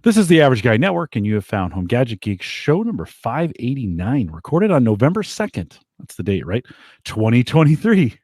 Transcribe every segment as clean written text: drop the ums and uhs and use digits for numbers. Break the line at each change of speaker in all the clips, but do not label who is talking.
This is the Average Guy Network, and you have found Home Gadget Geeks show number 589, recorded on November 2nd. That's the date, right? 2023.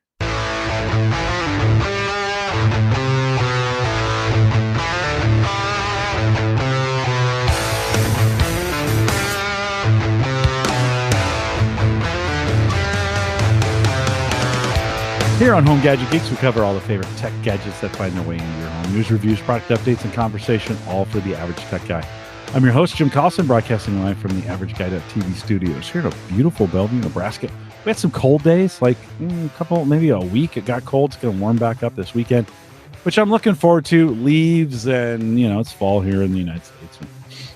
Here on Home Gadget Geeks, we cover all the favorite tech gadgets that find their way into your home. News, reviews, product updates, and conversation, all for the average tech guy. I'm your host, Jim Collison, broadcasting live from the Average Guy.tv studios here in a beautiful Bellevue, Nebraska. We had some cold days, like maybe a week. It got cold. It's going to warm back up this weekend, which I'm looking forward to. Leaves, and it's fall here in the United States,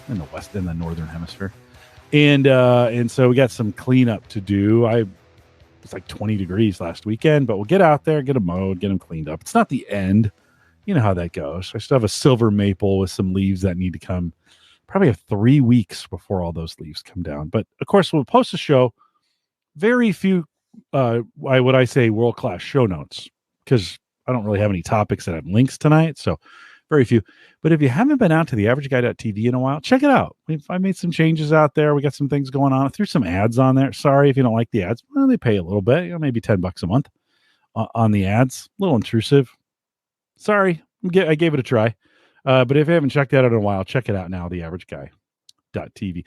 in the West, in the Northern Hemisphere, and so we got some cleanup to do. It's like 20 degrees last weekend, but we'll get out there, get them mowed, get them cleaned up. It's not the end. You know how that goes. I still have a silver maple with some leaves that need to come. Probably have 3 weeks before all those leaves come down. But of course, we'll post a show. Very few, what I say, world-class show notes, because I don't really have any topics that have links tonight. So very few. But if you haven't been out to the AverageGuy.tv in a while, check it out. I made some changes out there. We got some things going on. I threw some ads on there. Sorry if you don't like the ads. Well, they pay a little bit, maybe $10 a month on the ads. A little intrusive. Sorry, I gave it a try. But if you haven't checked that out in a while, check it out now, the AverageGuy.tv.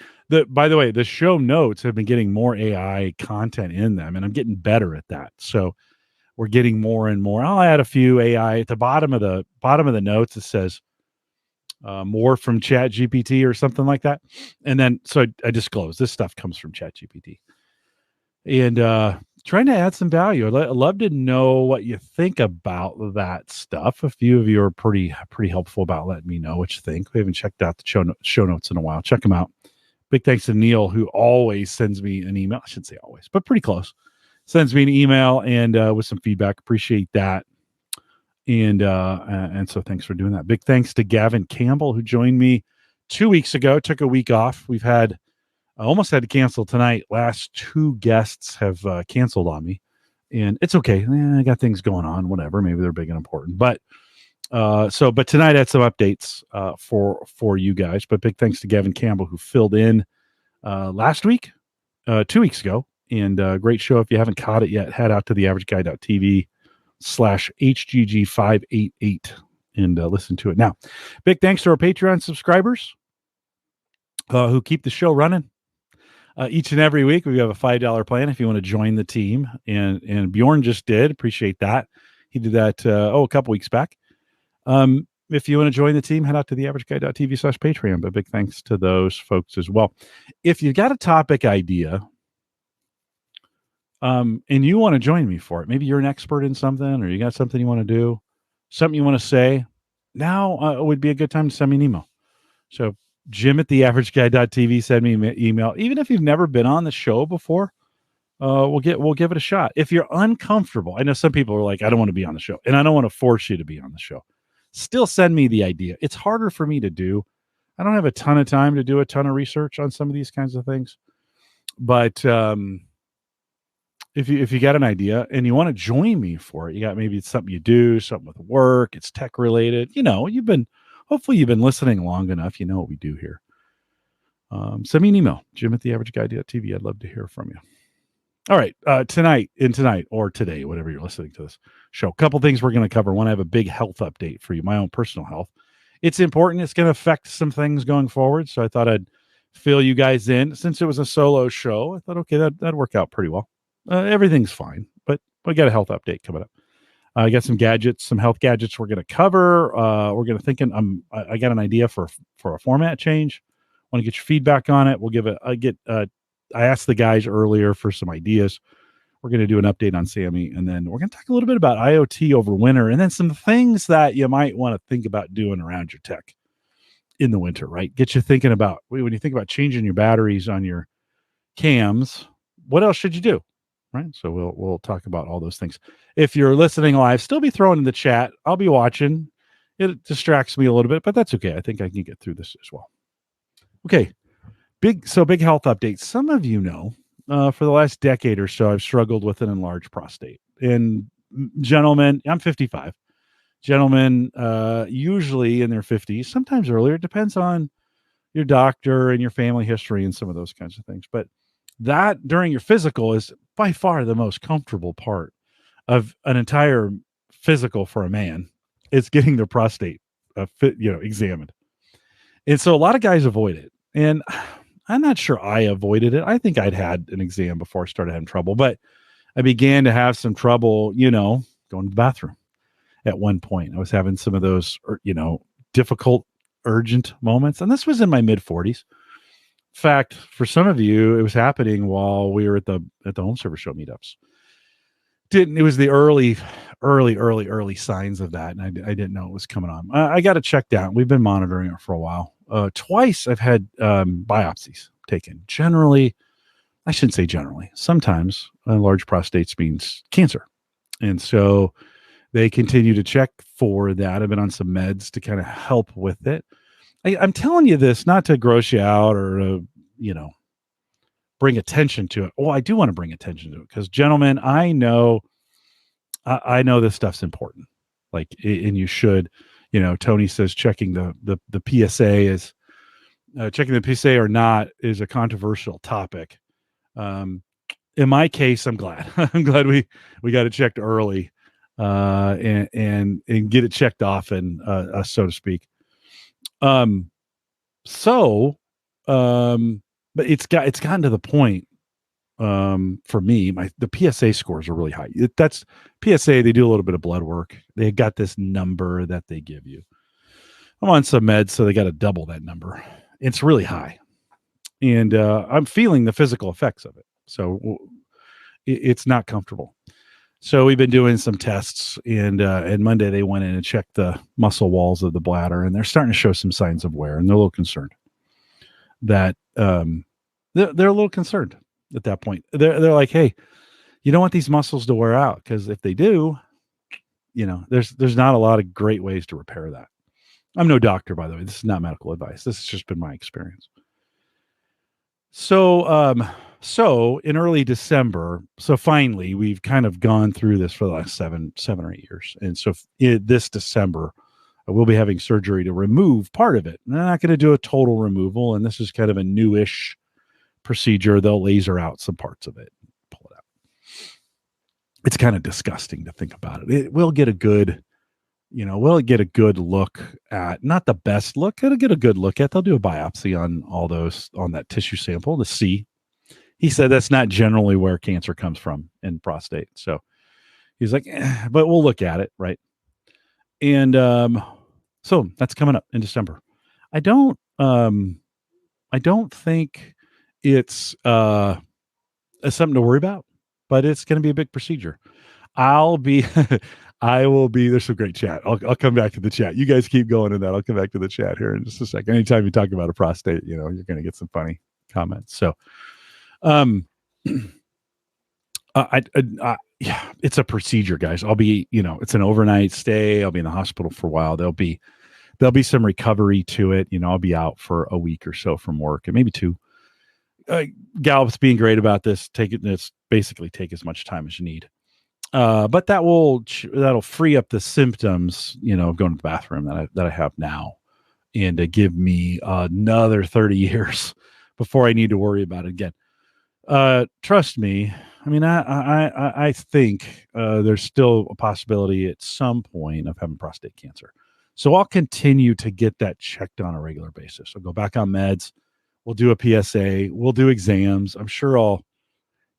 By the way, the show notes have been getting more AI content in them, and I'm getting better at that. So we're getting more and more. I'll add a few AI at the bottom of the notes. It says more from Chat GPT or something like that. And then, so I disclose this stuff comes from Chat GPT, and trying to add some value. I'd love to know what you think about that stuff. A few of you are pretty helpful about letting me know what you think. We haven't checked out the show notes in a while. Check them out. Big thanks to Neil, who always sends me an email. I shouldn't say always, but pretty close. Sends me an email and with some feedback. Appreciate that. And so thanks for doing that. Big thanks to Gavin Campbell, who joined me 2 weeks ago. Took a week off. I almost had to cancel tonight. Last 2 guests have canceled on me, and it's okay. I got things going on, whatever. Maybe they're big and important. But tonight I had some updates for you guys. But big thanks to Gavin Campbell, who filled in last week, 2 weeks ago. And great show. If you haven't caught it yet, head out to the averageguy.tv/HGG589 and listen to it. Now, big thanks to our Patreon subscribers who keep the show running. Each and every week, we have a $5 plan if you want to join the team. And Bjorn just did. Appreciate that. He did that a couple weeks back. If you want to join the team, head out to the averageguy.tv/Patreon. But big thanks to those folks as well. If you've got a topic idea, and you want to join me for it, maybe you're an expert in something, or you got something you want to do, something you want to say, now would be a good time to send me an email. So Jim at theaverageguy.tv, send me an email. Even if you've never been on the show before, we'll give it a shot. If you're uncomfortable, I know some people are like, I don't want to be on the show, and I don't want to force you to be on the show. Still send me the idea. It's harder for me to do. I don't have a ton of time to do a ton of research on some of these kinds of things. But if you got an idea and you want to join me for it, maybe it's something you do, something with work, it's tech related. Hopefully you've been listening long enough. You know what we do here. Send me an email, Jim at theaverageguy.tv. I'd love to hear from you. All right. Tonight or today, whatever you're listening to this show, a couple things we're going to cover. One, I have a big health update for you, my own personal health. It's important. It's going to affect some things going forward. So I thought I'd fill you guys in. Since it was a solo show, I thought, okay, that'd work out pretty well. Everything's fine, but we got a health update coming up. I got some gadgets, some health gadgets we're going to cover. We're going to I got an idea for a format change. Want to get your feedback on it. I asked the guys earlier for some ideas. We're going to do an update on Sammy, and then we're going to talk a little bit about IoT over winter, and then some things that you might want to think about doing around your tech in the winter, right? Get you thinking about, when you think about changing your batteries on your cams, what else should you do? Right. So we'll talk about all those things. If you're listening live, still be throwing in the chat. I'll be watching. It distracts me a little bit, but that's okay. I think I can get through this as well. Okay. Big health update. Some of you know, for the last decade or so, I've struggled with an enlarged prostate. And gentlemen, I'm 55. Gentlemen, usually in their 50s, sometimes earlier. It depends on your doctor and your family history and some of those kinds of things. But that during your physical is by far the most comfortable part of an entire physical for a man. It's getting their prostate, examined. And so a lot of guys avoid it. And I'm not sure I avoided it. I think I'd had an exam before I started having trouble, but I began to have some trouble, going to the bathroom at one point. I was having some of those, difficult, urgent moments. And this was in my mid 40s. In fact, for some of you, it was happening while we were at the home service show meetups. It was the early signs of that. And I didn't know it was coming on. I got it checked out. We've been monitoring it for a while. Twice I've had biopsies taken. Generally, I shouldn't say generally. Sometimes large prostates means cancer. And so they continue to check for that. I've been on some meds to kind of help with it. I'm telling you this not to gross you out or, bring attention to it. Well, I do want to bring attention to it because, gentlemen, I know this stuff's important. Like, and you should, Tony says checking the PSA is checking the PSA or not is a controversial topic. In my case, I'm glad. I'm glad we got it checked early, and get it checked often, so to speak. But it's gotten to the point, for me, the PSA scores are really high. That's PSA. They do a little bit of blood work. They got this number that they give you. I'm on some meds, so they got to double that number. It's really high. And I'm feeling the physical effects of it. So it's not comfortable. So we've been doing some tests, and Monday they went in and checked the muscle walls of the bladder, and they're starting to show some signs of wear, and they're a little concerned that they're a little concerned at that point. They're like, hey, you don't want these muscles to wear out, because if they do, there's not a lot of great ways to repair that. I'm no doctor, by the way. This is not medical advice. This has just been my experience. So in early December, so finally we've kind of gone through this for the last seven or 8 years. And so this December, we'll be having surgery to remove part of it. And they're not going to do a total removal. And this is kind of a newish procedure. They'll laser out some parts of it, pull it out. It's kind of disgusting to think about it. We'll get a good look at, not the best look, it'll get a good look at. They'll do a biopsy on that tissue sample to see. He said that's not generally where cancer comes from in prostate. So he's like, but we'll look at it, right? And so that's coming up in December. I don't think it's something to worry about, but it's going to be a big procedure. I will be. There's some great chat. I'll come back to the chat. You guys keep going in that. I'll come back to the chat here in just a second. Anytime you talk about a prostate, you're going to get some funny comments. So, yeah, it's a procedure, guys. I'll be, it's an overnight stay. I'll be in the hospital for a while. There'll be some recovery to it. I'll be out for a week or so from work, and maybe 2. Gallup's being great about this. Basically take as much time as you need. But that'll free up the symptoms, of going to the bathroom that I have now, and to give me another 30 years before I need to worry about it again. Trust me. I mean, I think there's still a possibility at some point of having prostate cancer. So I'll continue to get that checked on a regular basis. I'll go back on meds. We'll do a PSA. We'll do exams. I'm sure I'll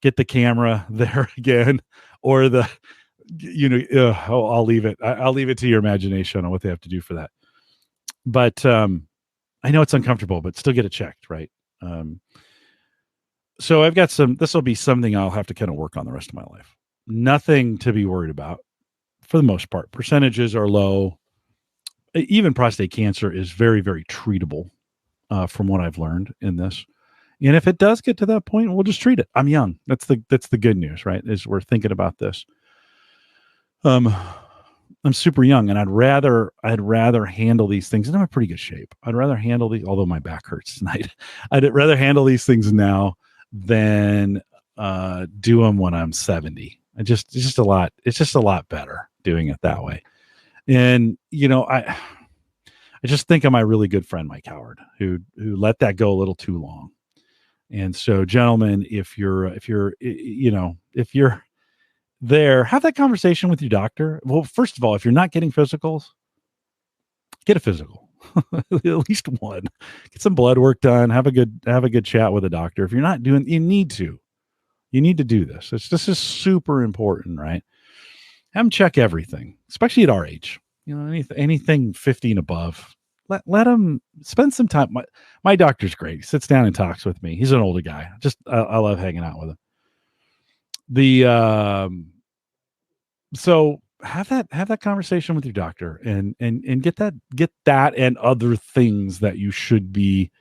get the camera there again, or I'll leave it. I'll leave it to your imagination on what they have to do for that. But I know it's uncomfortable, but still get it checked, right? So I've got this will be something I'll have to kind of work on the rest of my life. Nothing to be worried about for the most part. Percentages are low. Even prostate cancer is very, very treatable, from what I've learned in this. And if it does get to that point, we'll just treat it. I'm young. That's the good news, right? Is we're thinking about this. I'm super young, and I'd rather handle these things. And I'm in pretty good shape. I'd rather handle these, although my back hurts tonight. I'd rather handle these things now than do them when I'm 70. It's just a lot better doing it that way. And I just think of my really good friend Mike Howard, who let that go a little too long. And so, gentlemen, if you're there, have that conversation with your doctor. Well, first of all, if you're not getting physicals, get a physical, at least one. Get some blood work done. Have a good chat with a doctor. If you're not doing, you need to do this. This is super important, right? Have them check everything, especially at our age. Anything 50 and above. Let them spend some time. My doctor's great. He sits down and talks with me. He's an older guy. I love hanging out with him. So have that conversation with your doctor and get that and other things that you should be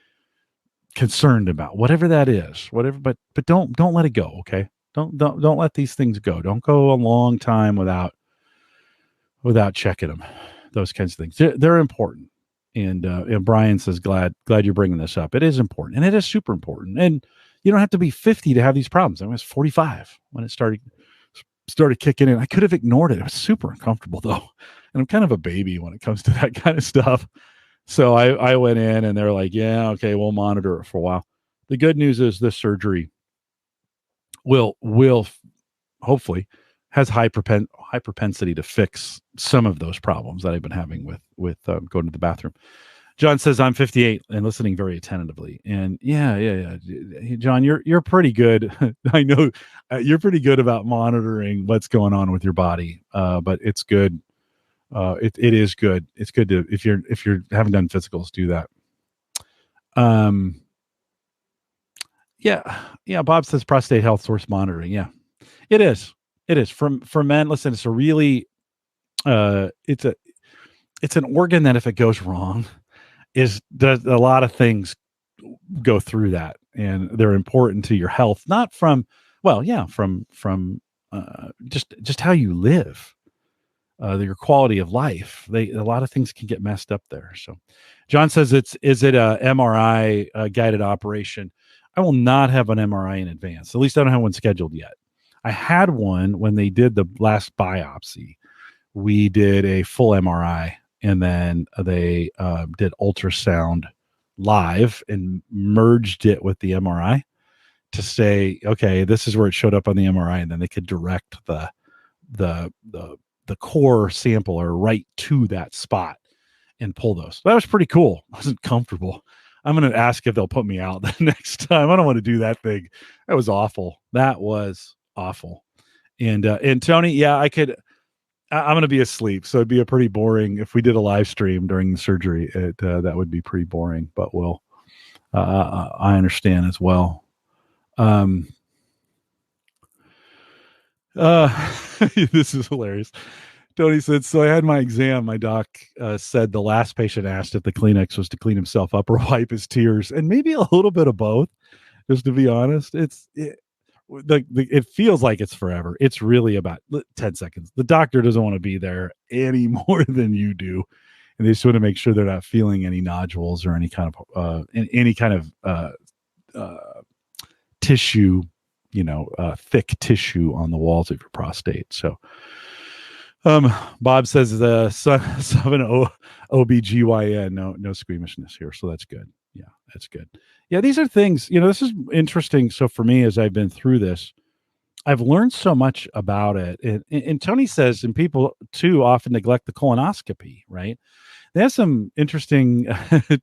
concerned about, whatever that is, but don't let it go. Okay. Don't let these things go. Don't go a long time without checking them. Those kinds of things. They're important. And Brian says, glad you're bringing this up. It is important, and it is super important. And you don't have to be 50 to have these problems. I was 45 when it started kicking in. I could have ignored it. It was super uncomfortable though. And I'm kind of a baby when it comes to that kind of stuff. So I went in and they're like, yeah, okay, we'll monitor it for a while. The good news is this surgery will hopefully has high propensity to fix some of those problems that I've been having with going to the bathroom. John says, I'm 58 and listening very attentively. And yeah. John, you're pretty good. I know you're pretty good about monitoring what's going on with your body. But it's good. It is good. It's good to, if you're haven't done physicals, do that. Yeah. Bob says prostate health source monitoring. Yeah, it is. For men. Listen, it's a really, it's an organ that if it goes wrong, does a lot of things go through that, and they're important to your health, not from just how you live, your quality of life. A lot of things can get messed up there. So John says, is it a MRI guided operation? I will not have an MRI in advance. At least I don't have one scheduled yet. I had one when they did the last biopsy. We did a full MRI, and then they did ultrasound live and merged it with the MRI to say, okay, this is where it showed up on the MRI, and then they could direct the core sampler right to that spot and pull those. That was pretty cool. I wasn't comfortable. I'm going to ask if they'll put me out the next time. I don't want to do that thing. That was awful. That was awful. And Tony, yeah, I'm going to be asleep. So it'd be a pretty boring, if we did a live stream during the surgery, that would be pretty boring, but I understand as well. This is hilarious. Tony said, so I had my exam. My doc said the last patient asked if the Kleenex was to clean himself up or wipe his tears, and maybe a little bit of both, just to be honest. It feels like it's forever. It's really about 10 seconds. The doctor doesn't want to be there any more than you do. And they just want to make sure they're not feeling any nodules or any kind of tissue, thick tissue on the walls of your prostate. So Bob says the son of an OBGYN, no squeamishness here. So that's good. Yeah, that's good. Yeah, these are things, this is interesting. So for me, as I've been through this, I've learned so much about it. And Tony says, and people too often neglect the colonoscopy, right? They have some interesting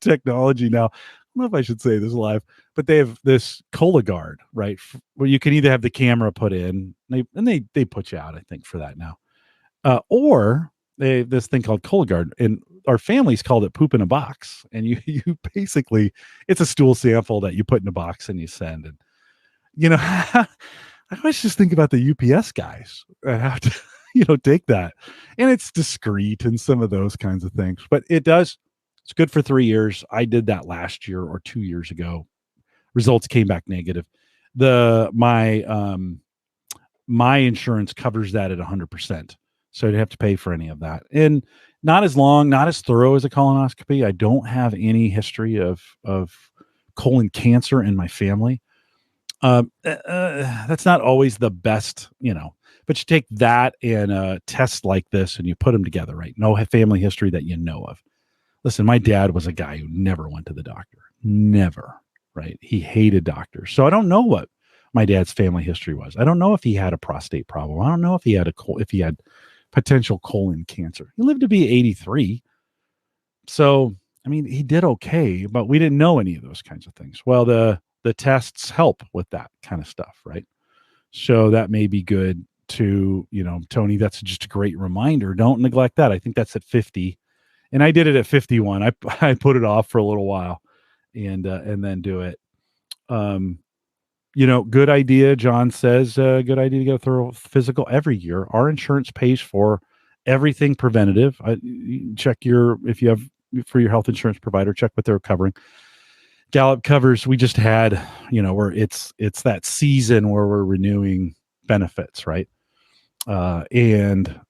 technology now. I don't know if I should say this live, but they have this Cologuard, right? Where you can either have the camera put in, they put you out, I think, for that now. Or they have this thing called Cologuard, and our families called it poop in a box. And you basically, it's a stool sample that you put in a box and you send. And, I always just think about the UPS guys have to, take that. And it's discreet and some of those kinds of things. But it's good for 3 years. I did that last year or 2 years ago. Results came back negative. My insurance covers that at 100%. So I'd have to pay for any of that. And not as long, not as thorough as a colonoscopy. I don't have any history of colon cancer in my family. That's not always the best, but you take that and a test like this and you put them together, right? No family history that you know of. listen, my dad was a guy who never went to the doctor. Never, right? He hated doctors. So I don't know what my dad's family history was. I don't know if he had a prostate problem. I don't know if he had if he had potential colon cancer. He lived to be 83. So, I mean, he did okay, but we didn't know any of those kinds of things. Well, the tests help with that kind of stuff, right? So that may be good to, Tony, that's just a great reminder. Don't neglect that. I think that's at 50. And I did it at 51. I put it off for a little while and then do it. Good idea. John says, good idea to get a thorough physical every year. Our insurance pays for everything preventative. Check if you have for your health insurance provider, check what they're covering. Gallup covers, we just had, where it's that season where we're renewing benefits, right? And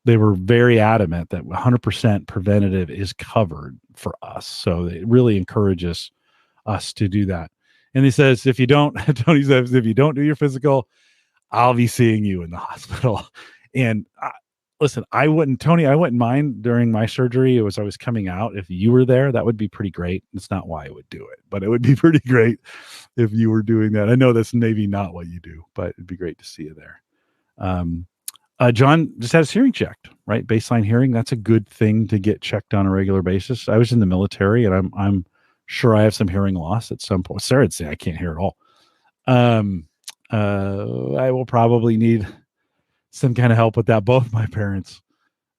they were very adamant that 100% preventative is covered for us. So it really encourages us to do that. And he says, if you don't, Tony says, if you don't do your physical, I'll be seeing you in the hospital. And listen, I wouldn't mind during my surgery. It was I was coming out. If you were there, that would be pretty great. It's not why I would do it, but it would be pretty great if you were doing that. I know that's maybe not what you do, but it'd be great to see you there. John just had his hearing checked, right? Baseline hearing. That's a good thing to get checked on a regular basis. I was in the military and I'm sure I have some hearing loss at some point. Sarah would say I can't hear at all. I will probably need some kind of help with that. Both my parents,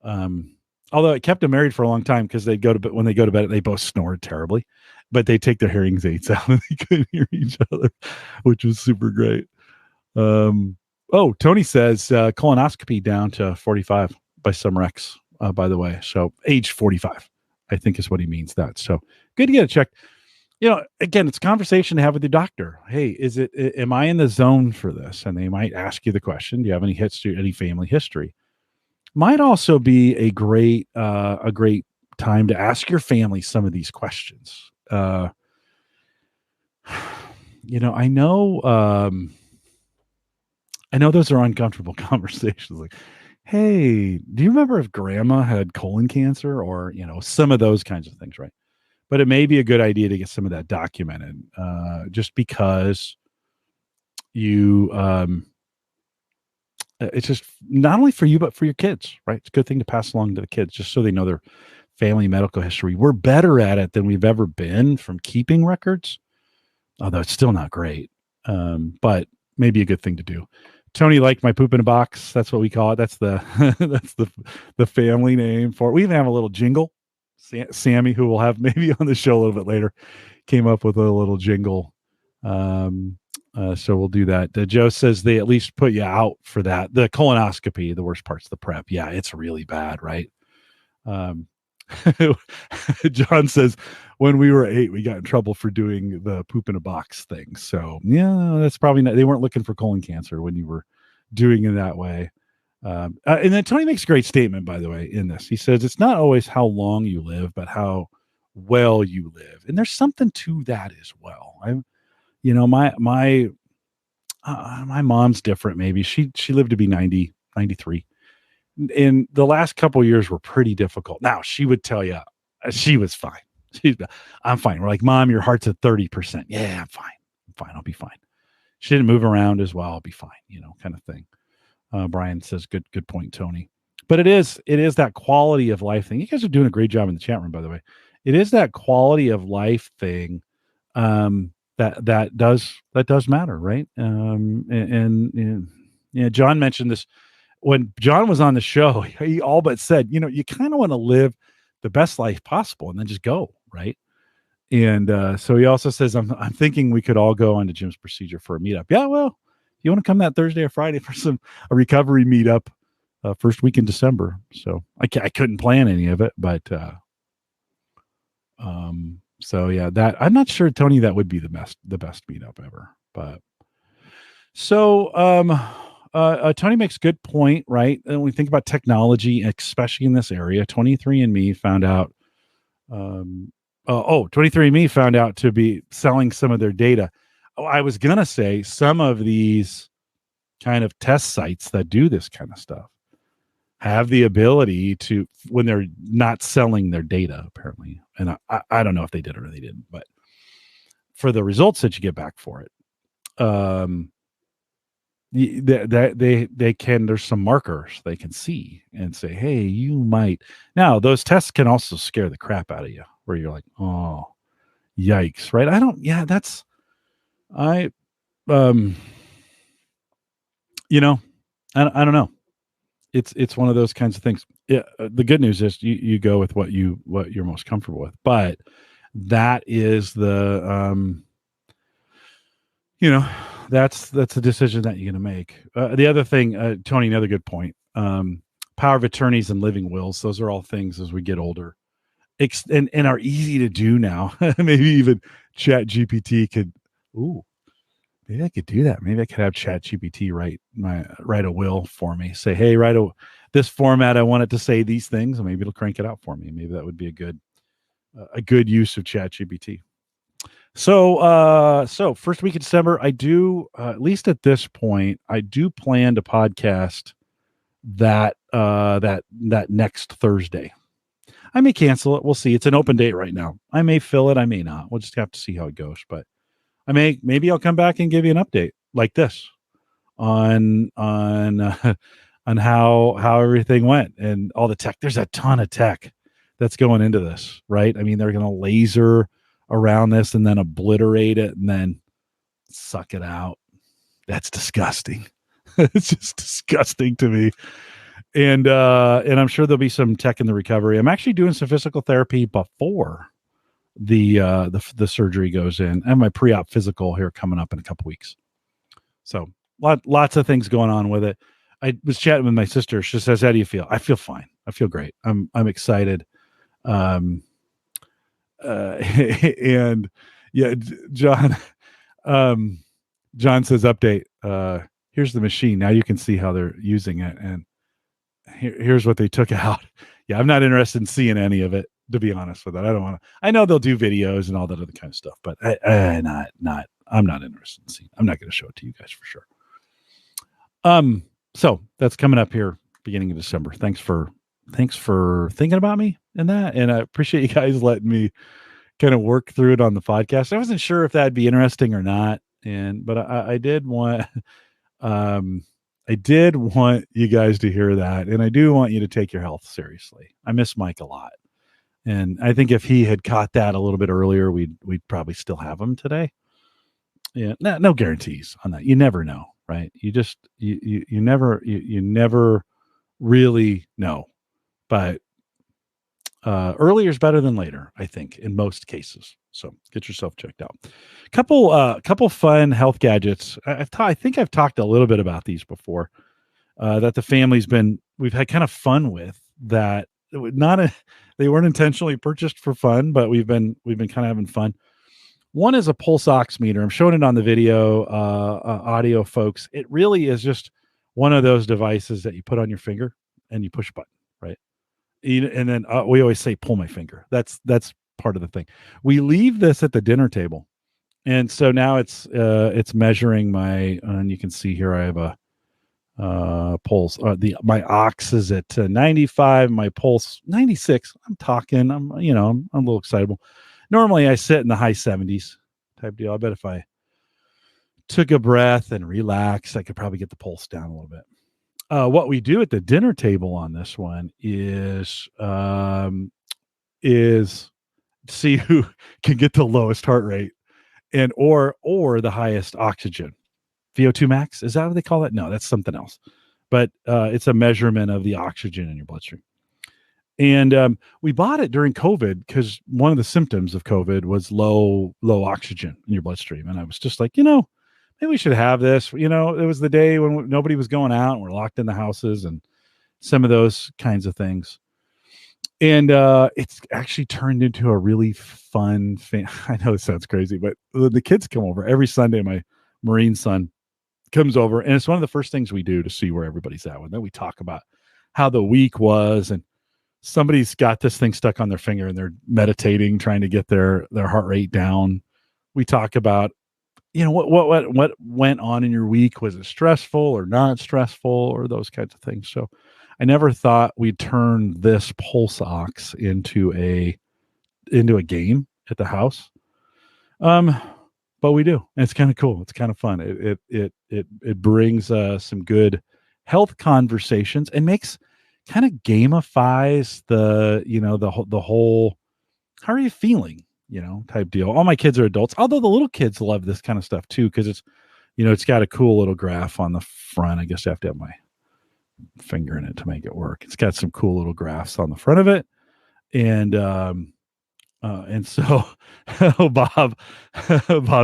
although it kept them married for a long time because they'd go to bed when they go to bed, they both snored terribly, but they take their hearing aids out and they couldn't hear each other, which was super great. Tony says colonoscopy down to 45 by some recs, by the way. So age 45, I think is what he means that. So good to get it checked. Again, it's a conversation to have with your doctor. Hey, am I in the zone for this? And they might ask you the question, do you have any history, any family history? Might also be a great time to ask your family some of these questions. I know those are uncomfortable conversations. Like, hey, do you remember if grandma had colon cancer or, some of those kinds of things, right? But it may be a good idea to get some of that documented, just because it's just not only for you, but for your kids, right? It's a good thing to pass along to the kids just so they know their family medical history. We're better at it than we've ever been from keeping records, although it's still not great, but maybe a good thing to do. Tony liked my poop in a box. That's what we call it. That's the that's the family name for it. We even have a little jingle. Sammy, who we'll have maybe on the show a little bit later, came up with a little jingle. So we'll do that. Joe says they at least put you out for that. The colonoscopy, the worst part's the prep. Yeah, it's really bad, right? John says when we were 8, we got in trouble for doing the poop in a box thing. So yeah, that's probably not, they weren't looking for colon cancer when you were doing it that way. And then Tony makes a great statement, by the way, in this. He says, it's not always how long you live, but how well you live. And there's something to that as well. My mom's different. Maybe she lived to be 90, 93. And the last couple of years were pretty difficult. Now she would tell you she was fine. I'm fine. We're like, Mom, your heart's at 30%. Yeah, I'm fine. I'll be fine. She didn't move around as well. I'll be fine, kind of thing. Brian says, good point, Tony. But it is that quality of life thing. You guys are doing a great job in the chat room, by the way. It is that quality of life thing that does matter, right? And John mentioned this when John was on the show. He all but said, you kind of want to live the best life possible and then just go, right? And so he also says, I'm thinking we could all go onto Jim's procedure for a meetup. Yeah, well, you want to come that Thursday or Friday for a recovery meetup, first week in December. So I couldn't plan any of it, but so yeah, that I'm not sure, Tony, that would be the best meetup ever. But so Tony makes a good point, right? And when we think about technology, especially in this area, 23andMe found out 23andMe found out to be selling some of their data. I was going to say some of these kind of test sites that do this kind of stuff have the ability to, when they're not selling their data, apparently. And I don't know if they did or they didn't, but for the results that you get back for it, they can, there's some markers they can see and say, hey, you might. Now those tests can also scare the crap out of you, where you're like, oh, yikes, right? I you know, I don't know. It's one of those kinds of things. Yeah, the good news is you go with what you're most comfortable with, but that is the you know, that's a decision that you're going to make. The other thing, Tony, another good point. Power of attorneys and living wills; those are all things as we get older, and are easy to do now. Maybe even Chat GPT could. Ooh, maybe I could do that. Maybe I could have Chat GPT write a will for me. Say, hey, this format. I want it to say these things, and maybe it'll crank it out for me. Maybe that would be a good use of Chat GPT. So first week of December, I do, at least at this point, I do plan to podcast that next Thursday. I may cancel it. We'll see. It's an open date right now. I may fill it. I may not. We'll just have to see how it goes. But maybe I'll come back and give you an update like this on on how everything went and all the tech. There's a ton of tech that's going into this, right? I mean, they're going to laser around this and then obliterate it and then suck it out. That's disgusting. It's just disgusting to me. And I'm sure there'll be some tech in the recovery. I'm actually doing some physical therapy before the surgery goes in. I have my pre-op physical here coming up in a couple weeks. So lots of things going on with it. I was chatting with my sister. She says, how do you feel? I feel fine. I feel great. I'm excited. And yeah, John says update. Here's the machine. Now you can see how they're using it. And here's what they took out. Yeah, I'm not interested in seeing any of it, to be honest with that. I don't want to. I know they'll do videos and all that other kind of stuff, but I'm not interested in seeing. I'm not going to show it to you guys for sure. So that's coming up here beginning of December. Thanks for thinking about me and that, and I appreciate you guys letting me kind of work through it on the podcast. I wasn't sure if that'd be interesting or not, but I did want I did want you guys to hear that, and I do want you to take your health seriously. I miss Mike a lot, and I think if he had caught that a little bit earlier, we'd probably still have him today. Yeah, no guarantees on that. You never know, right? You just you never really know, but earlier is better than later, I think, in most cases. So get yourself checked out. Couple fun health gadgets. I think I've talked a little bit about these before. That the family's we've had kind of fun with that. They weren't intentionally purchased for fun, but we've been kind of having fun. One is a pulse oximeter. I'm showing it on the video, audio, folks. It really is just one of those devices that you put on your finger and you push a button, right? And then we always say, pull my finger. That's part of the thing. We leave this at the dinner table. And so now it's measuring my, and you can see here, I have a pulse. My ox is at 95, my pulse 96. I'm a little excitable. Normally I sit in the high 70s type deal. I bet if I took a breath and relaxed, I could probably get the pulse down a little bit. What we do at the dinner table on this one is see who can get the lowest heart rate and or the highest oxygen. VO2 max, is that what they call it? No, that's something else. But it's a measurement of the oxygen in your bloodstream. And we bought it during COVID because one of the symptoms of COVID was low oxygen in your bloodstream. And I was just like, maybe we should have this. It was the day when nobody was going out and we're locked in the houses and some of those kinds of things. And it's actually turned into a really fun thing. I know it sounds crazy, but the kids come over every Sunday. My Marine son comes over, and it's one of the first things we do to see where everybody's at. And then we talk about how the week was, and somebody's got this thing stuck on their finger and they're meditating, trying to get their heart rate down. We talk about, what went on in your week. Was it stressful or not stressful or those kinds of things? So I never thought we'd turn this pulse ox into a game at the house. Um, but we do. And it's kind of cool. It's kind of fun. It brings some good health conversations and makes kind of gamifies the whole how are you feeling, type deal. All my kids are adults, although the little kids love this kind of stuff too, because it's got a cool little graph on the front. I guess I have to have my finger in it to make it work. It's got some cool little graphs on the front of it. And so Bob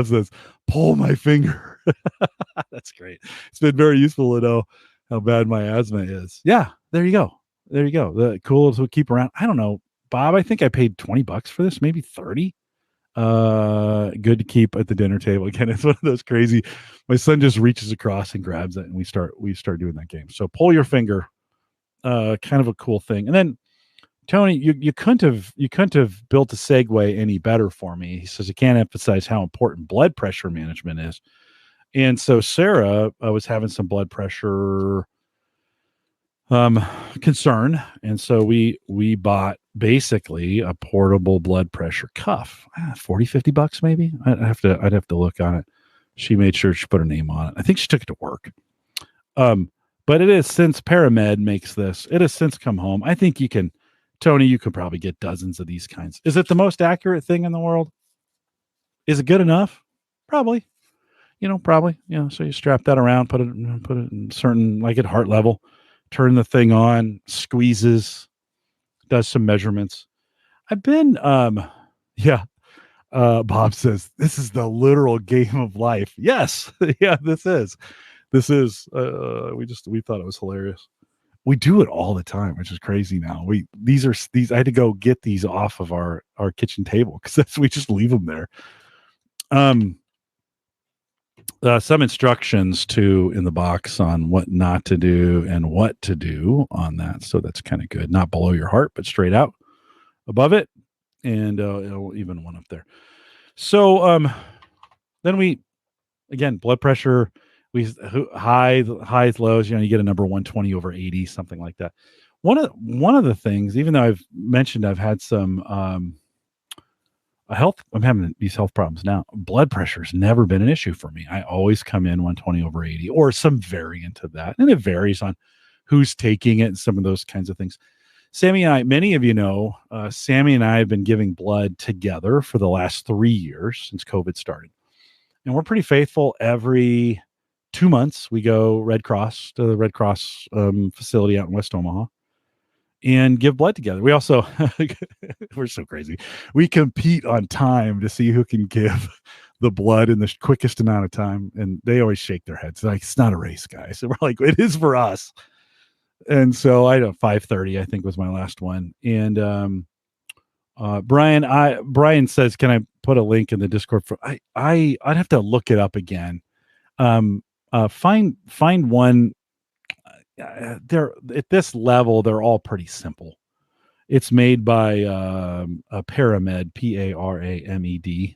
says, pull my finger. That's great. It's been very useful to know how bad my asthma is. Yeah, there you go. The cool to keep around. I don't know, Bob, I think I paid $20 for this, maybe 30. Good to keep at the dinner table. Again, it's one of those crazy. My son just reaches across and grabs it, and we start doing that game. So pull your finger, kind of a cool thing. And then Tony, you couldn't have built a segue any better for me. He says, I can't emphasize how important blood pressure management is. And so Sarah was having some blood pressure concern. And so we bought basically a portable blood pressure cuff, $40-$50 maybe. I'd have to look on it. She made sure she put her name on it. I think she took it to work. But it is, since Paramed makes this, it has since come home. I think Tony, you could probably get dozens of these kinds. Is it the most accurate thing in the world? Is it good enough? Probably. Probably. So you strap that around, put it in certain, like at heart level, turn the thing on, squeezes, does some measurements. I've been, Bob says, this is the literal game of life. Yes. Yeah, this is, we thought it was hilarious. We do it all the time, which is crazy now. These I had to go get these off of our kitchen table because we just leave them there. Some instructions too in the box on what not to do and what to do on that. So that's kind of good. Not below your heart, but straight out above it. And even one up there. So then again, blood pressure, highs, lows, you get a number 120/80, something like that. One of the things, even though I've mentioned I've had some I'm having these health problems now. Blood pressure has never been an issue for me. I always come in 120/80 or some variant of that. And it varies on who's taking it and some of those kinds of things. Sammy and I, many of you know, Sammy and I have been giving blood together for the last 3 years since COVID started. And we're pretty faithful. Every 2 months, we go to the Red Cross facility out in West Omaha and give blood together. We also, we're so crazy. We compete on time to see who can give the blood in the quickest amount of time. And they always shake their heads. They're like, it's not a race, guys. So we're like, it is for us. And so 5:30, I think, was my last one. And Brian says, can I put a link in the Discord for, I'd have to look it up again. Find one. They're at this level, they're all pretty simple. It's made by a Paramed, Paramed,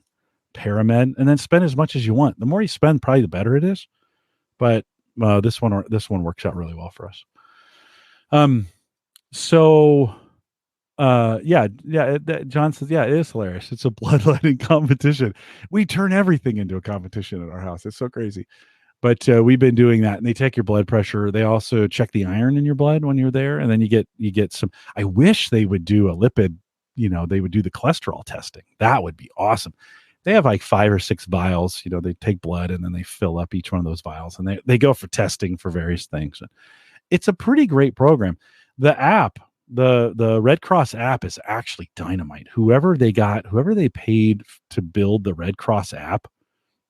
Paramed, and then spend as much as you want. The more you spend, probably the better it is. But this one works out really well for us. John says, yeah, it is hilarious. It's a bloodletting competition. We turn everything into a competition at our house. It's so crazy. But we've been doing that, and they take your blood pressure. They also check the iron in your blood when you're there, and then you get some. I wish they would do a lipid. They would do the cholesterol testing. That would be awesome. They have like 5 or 6 vials. They take blood and then they fill up each one of those vials, and they go for testing for various things. It's a pretty great program. The app, the Red Cross app, is actually dynamite. Whoever they paid to build the Red Cross app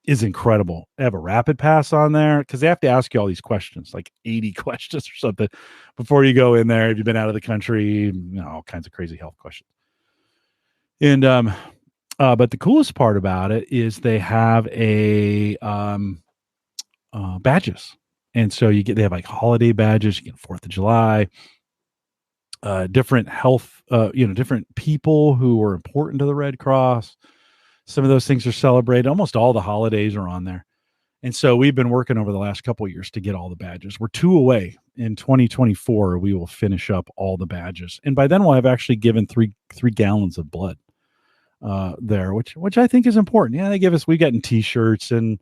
is incredible. They have a rapid pass on there because they have to ask you all these questions, like 80 questions or something before you go in there. Have you been out of the country? All kinds of crazy health questions. And but the coolest part about it is they have badges. And so they have like holiday badges. You get 4th of July, different health, different people who are important to the Red Cross. Some of those things are celebrated. Almost all the holidays are on there. And so we've been working over the last couple of years to get all the badges. We're 2 away. in 2024 we will finish up all the badges, and by then we'll have actually given three gallons of blood there, which I think is important. Yeah, they give us, we gotten T-shirts and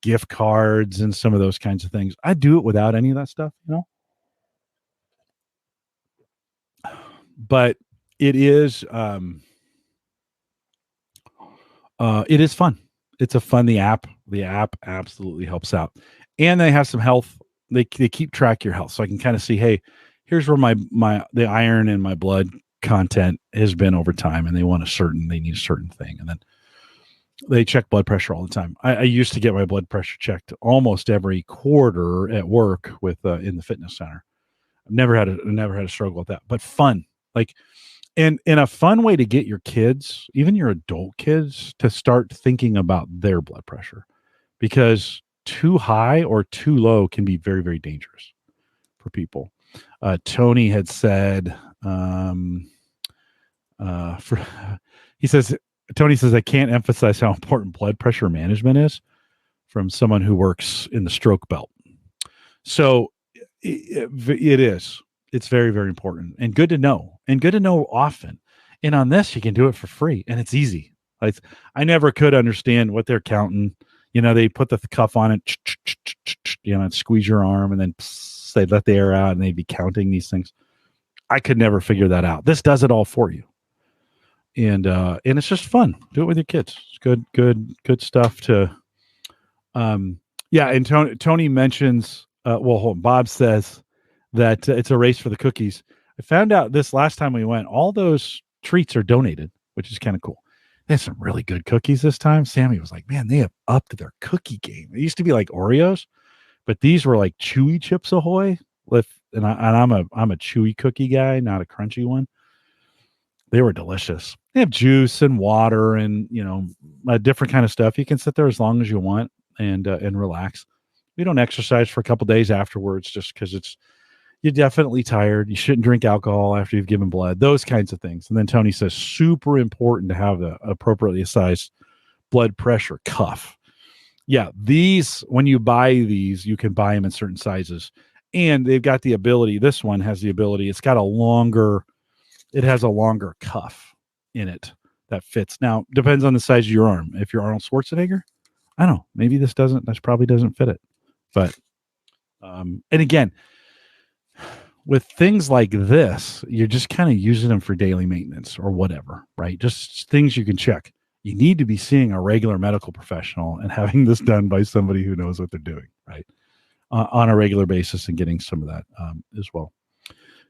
gift cards and some of those kinds of things. I do it without any of that stuff, but it is fun. It's a fun, the app absolutely helps out, and they have some health. They keep track of your health, so I can kind of see, hey, here's where the iron in my blood content has been over time, and they need a certain thing, and then they check blood pressure all the time. I used to get my blood pressure checked almost every quarter at work with in the fitness center. I've never had a struggle with that, but fun, like, and a fun way to get your kids, even your adult kids, to start thinking about their blood pressure, because too high or too low can be very, very dangerous for people. Tony had said, Tony says, I can't emphasize how important blood pressure management is, from someone who works in the stroke belt. So it is. It's very, very important and good to know, often. And on this, you can do it for free, and it's easy. I never could understand what they're counting. They put the cuff on it, and squeeze your arm, and then they let the air out, and they'd be counting these things. I could never figure that out. This does it all for you. And it's just fun. Do it with your kids. It's good stuff to, yeah. And Tony mentions, Bob says that it's a race for the cookies. I found out this last time we went, all those treats are donated, which is kind of cool. They had some really good cookies this time. Sammy was like, man, they have upped their cookie game. It used to be like Oreos, but these were like chewy Chips Ahoy. And I'm a chewy cookie guy, not a crunchy one. They were delicious. They have juice and water and, a different kind of stuff. You can sit there as long as you want and relax. We don't exercise for a couple days afterwards, just because you're definitely tired. You shouldn't drink alcohol after you've given blood, those kinds of things. And then Tony says, super important to have the appropriately sized blood pressure cuff. Yeah. When you buy these, you can buy them in certain sizes, and they've got the ability. This one has the ability. It has a longer cuff in it that fits. Now, depends on the size of your arm. If you're Arnold Schwarzenegger, I don't know, maybe this probably doesn't fit it. But, and again, with things like this, you're just kind of using them for daily maintenance or whatever, right? Just things you can check. You need to be seeing a regular medical professional and having this done by somebody who knows what they're doing, right? On a regular basis, and getting some of that as well.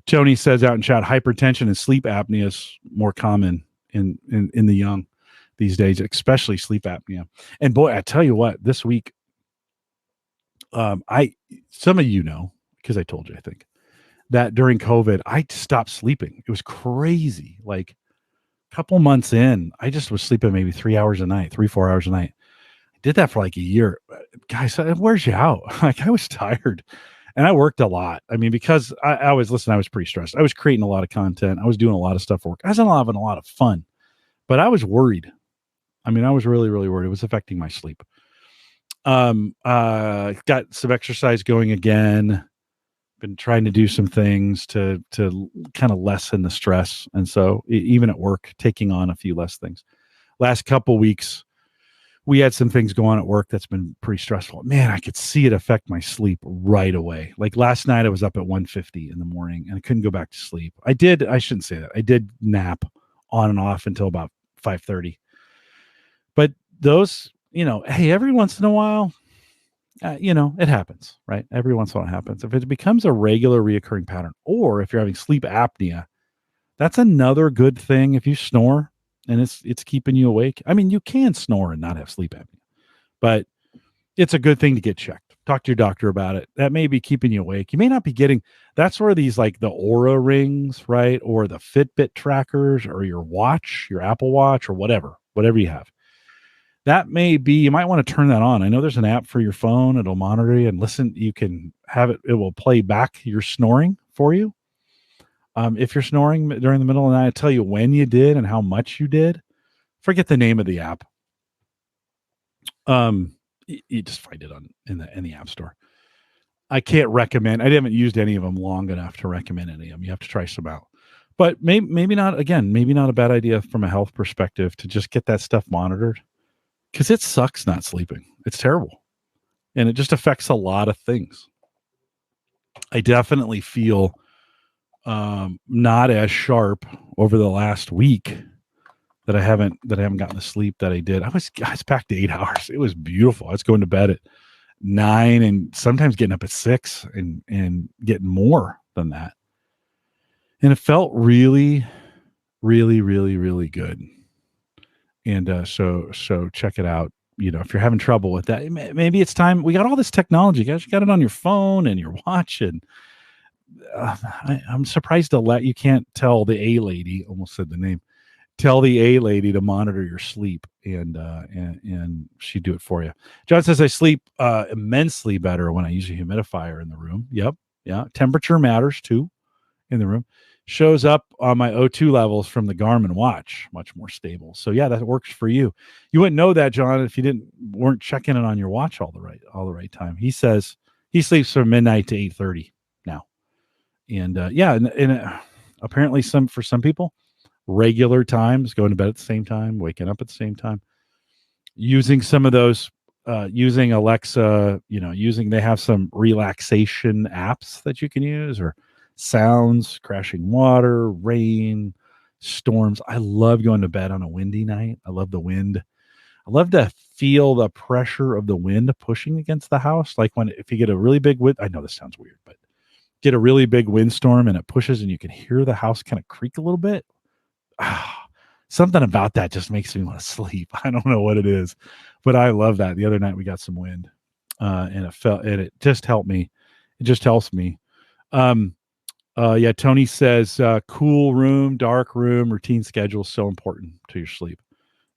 Tony says out in chat, hypertension and sleep apnea is more common in the young these days, especially sleep apnea. And boy, I tell you what, this week, some of because I told you, I think, that during COVID, I stopped sleeping. It was crazy. Like a couple months in, I just was sleeping maybe 4 hours a night. I did that for like a year. Guys, it wears you out. Like, I was tired. And I worked a lot. I mean, because I was pretty stressed. I was creating a lot of content. I was doing a lot of stuff for work. I was having a lot of fun, but I was worried. I mean, I was really, really worried. It was affecting my sleep. Got some exercise going again. Been trying to do some things to kind of lessen the stress. And so even at work, taking on a few less things. Last couple weeks, we had some things going on at work that's been pretty stressful. Man, I could see it affect my sleep right away. Like last night, I was up at 1:50 in the morning and I couldn't go back to sleep. I shouldn't say that. I did nap on and off until about 5:30. But those, hey, every once in a while, it happens, right? Every once in a while it happens. If it becomes a regular reoccurring pattern, or if you're having sleep apnea, that's another good thing. If you snore and it's keeping you awake. I mean, you can snore and not have sleep apnea, but it's a good thing to get checked. Talk to your doctor about it. That may be keeping you awake. You may not be getting, that's where these like the Aura rings, right? Or the Fitbit trackers, or your watch, your Apple Watch, or whatever you have. That may be, you might want to turn that on. I know there's an app for your phone. It'll monitor you and listen. You can have it. It will play back your snoring for you. If you're snoring during the middle of the night, tell you when you did and how much you did. Forget the name of the app. You just find it in the App Store. I can't recommend. I haven't used any of them long enough to recommend any of them. You have to try some out. But maybe not. Again, maybe not a bad idea from a health perspective to just get that stuff monitored, because it sucks not sleeping. It's terrible, and it just affects a lot of things. I definitely feel not as sharp over the last week that I haven't gotten the sleep that I did. I was back to 8 hours. It was beautiful. I was going to bed at 9 and sometimes getting up at 6 and getting more than that. And it felt really, really, really, really good. And so check it out. If you're having trouble with that, maybe it's time. We got all this technology, guys. You got it on your phone and your watch, and I'm surprised you can't tell the A lady. Almost said the name. Tell the A lady to monitor your sleep, and she'd do it for you. John says I sleep immensely better when I use a humidifier in the room. Yep, yeah. Temperature matters too in the room. Shows up on my O2 levels from the Garmin watch, much more stable. So yeah, that works for you. You wouldn't know that, John, if you weren't checking it on your watch all the right time. He says he sleeps from midnight to 8:30 now, and apparently for some people, regular times, going to bed at the same time, waking up at the same time, using some of those, using Alexa, they have some relaxation apps that you can use, or sounds, crashing water, rain, storms. I love going to bed on a windy night. I love the wind. I love to feel the pressure of the wind pushing against the house. Like if you get a really big wind, I know this sounds weird, but get a really big windstorm and it pushes and you can hear the house kind of creak a little bit. Something about that just makes me want to sleep. I don't know what it is, but I love that. The other night we got some wind, and it just helped me. It just helps me. Tony says, cool room, dark room, routine schedule is so important to your sleep.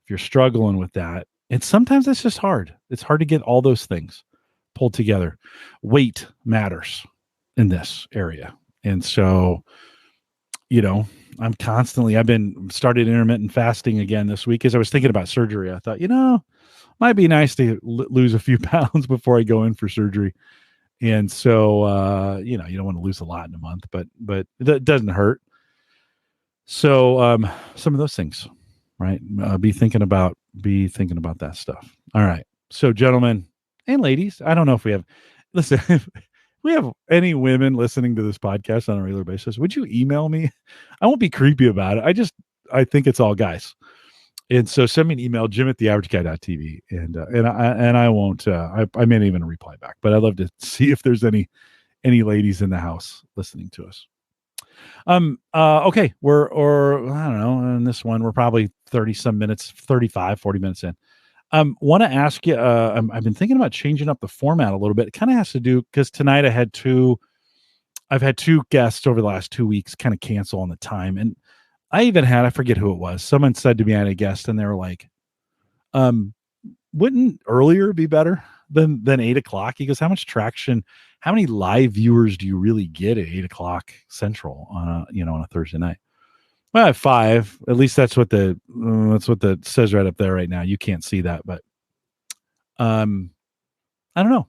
If you're struggling with that, and sometimes it's just hard. It's hard to get all those things pulled together. Weight matters in this area. And so, I've been started intermittent fasting again this week as I was thinking about surgery. I thought, might be nice to lose a few pounds before I go in for surgery. And so, you don't want to lose a lot in a month, but that doesn't hurt. So, some of those things, right? Be thinking about that stuff. All right. So, gentlemen and ladies, I don't know if we have, listen, if we have any women listening to this podcast on a regular basis, would you email me? I won't be creepy about it. I think it's all guys. And so send me an email, jim@theaverageguy.tv, and I won't, I may not even reply back, but I'd love to see if there's any ladies in the house listening to us. Okay. I don't know, in this one, we're probably 30 some minutes, 35, 40 minutes in. Want to ask you, I've been thinking about changing up the format a little bit. It kind of has to do, because tonight I've had two guests over the last 2 weeks kind of cancel on the time. And I forget who it was. Someone said to me I had a guest and they were like, wouldn't earlier be better than 8:00? He goes, how many live viewers do you really get at 8:00 Central on a Thursday night? Well, at 5, at least that's what the says right up there right now. You can't see that, but I don't know.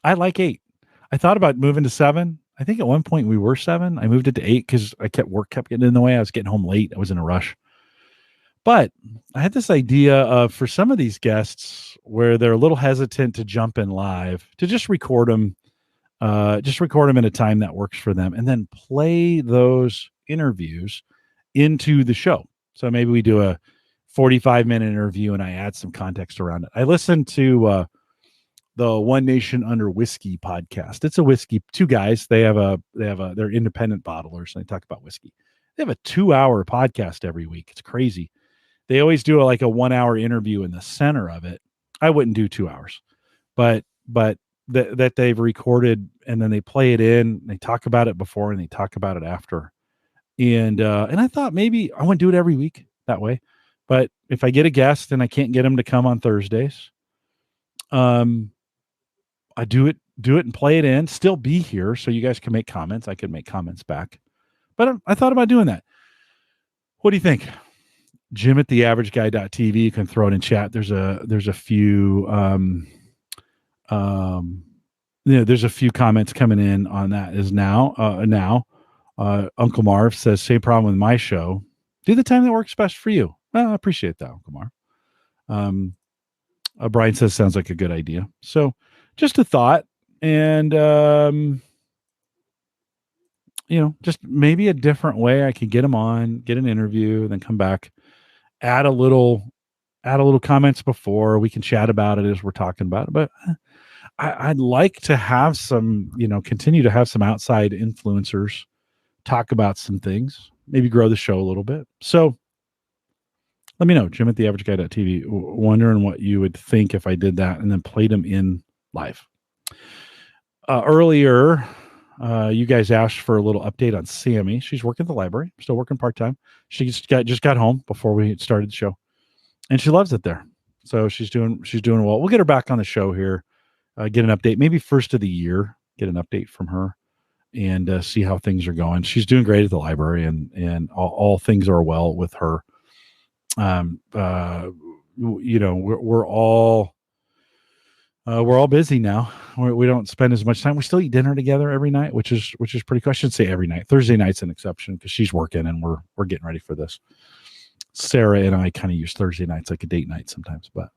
I like 8. I thought about moving to 7. I think at one point we were 7. I moved it to 8 because work kept getting in the way. I was getting home late. I was in a rush. But I had this idea of, for some of these guests where they're a little hesitant to jump in live, to just record them in a time that works for them, and then play those interviews into the show. So maybe we do a 45-minute interview and I add some context around it. I listened to the One Nation Under Whiskey podcast. It's a whiskey, 2 guys. They're independent bottlers and they talk about whiskey. They have a 2-hour podcast every week. It's crazy. They always do a 1-hour interview in the center of it. I wouldn't do 2 hours, but that they've recorded, and then they play it in. They talk about it before and they talk about it after. And I thought maybe I wouldn't do it every week that way, but if I get a guest and I can't get them to come on Thursdays, I do it and play it in, still be here so you guys can make comments. I could make comments back, but I thought about doing that. What do you think? Jim@theaverageguy.tv. You can throw it in chat. There's a few there's a few comments coming in on that is now. Uncle Marv says, same problem with my show. Do the time that works best for you. Well, I appreciate that, Uncle Marv. Brian says, sounds like a good idea. So just a thought. And, just maybe a different way I could get them on, get an interview, then come back, add a little comments before we can chat about it as we're talking about it. But I'd like to have some, continue to have some outside influencers talk about some things, maybe grow the show a little bit. So let me know, Jim at theaverageguy.tv, wondering what you would think if I did that and then played them in live. Earlier, you guys asked for a little update on Sammy. She's working at the library, still working part-time. She just got home before we started the show, and she loves it there. So she's doing well. We'll get her back on the show here, get an update, maybe first of the year, get an update from her and see how things are going. She's doing great at the library, and all things are well with her. We're all busy now. We don't spend as much time. We still eat dinner together every night, which is pretty cool. I shouldn't say every night. Thursday night's an exception because she's working and we're getting ready for this. Sarah and I kind of use Thursday nights like a date night sometimes, but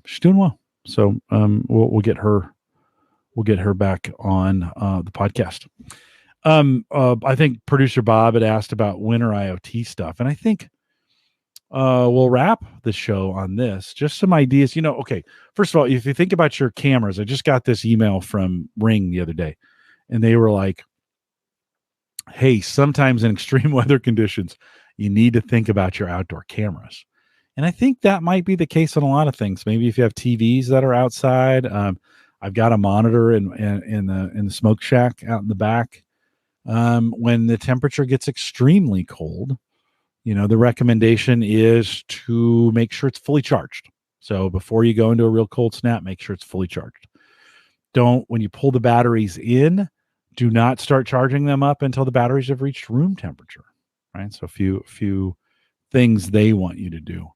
she's doing well. So we'll get her back on the podcast. I think producer Bob had asked about winter IoT stuff, and I think we'll wrap the show on this. Just some ideas. Okay, first of all, if you think about your cameras, I just got this email from Ring the other day, and they were like, hey, sometimes in extreme weather conditions, you need to think about your outdoor cameras. And I think that might be the case on a lot of things. Maybe if you have TVs that are outside. I've got a monitor in the smoke shack out in the back. When the temperature gets extremely cold, the recommendation is to make sure it's fully charged. So before you go into a real cold snap, make sure it's fully charged. When you pull the batteries in, do not start charging them up until the batteries have reached room temperature, right? So a few things they want you to do.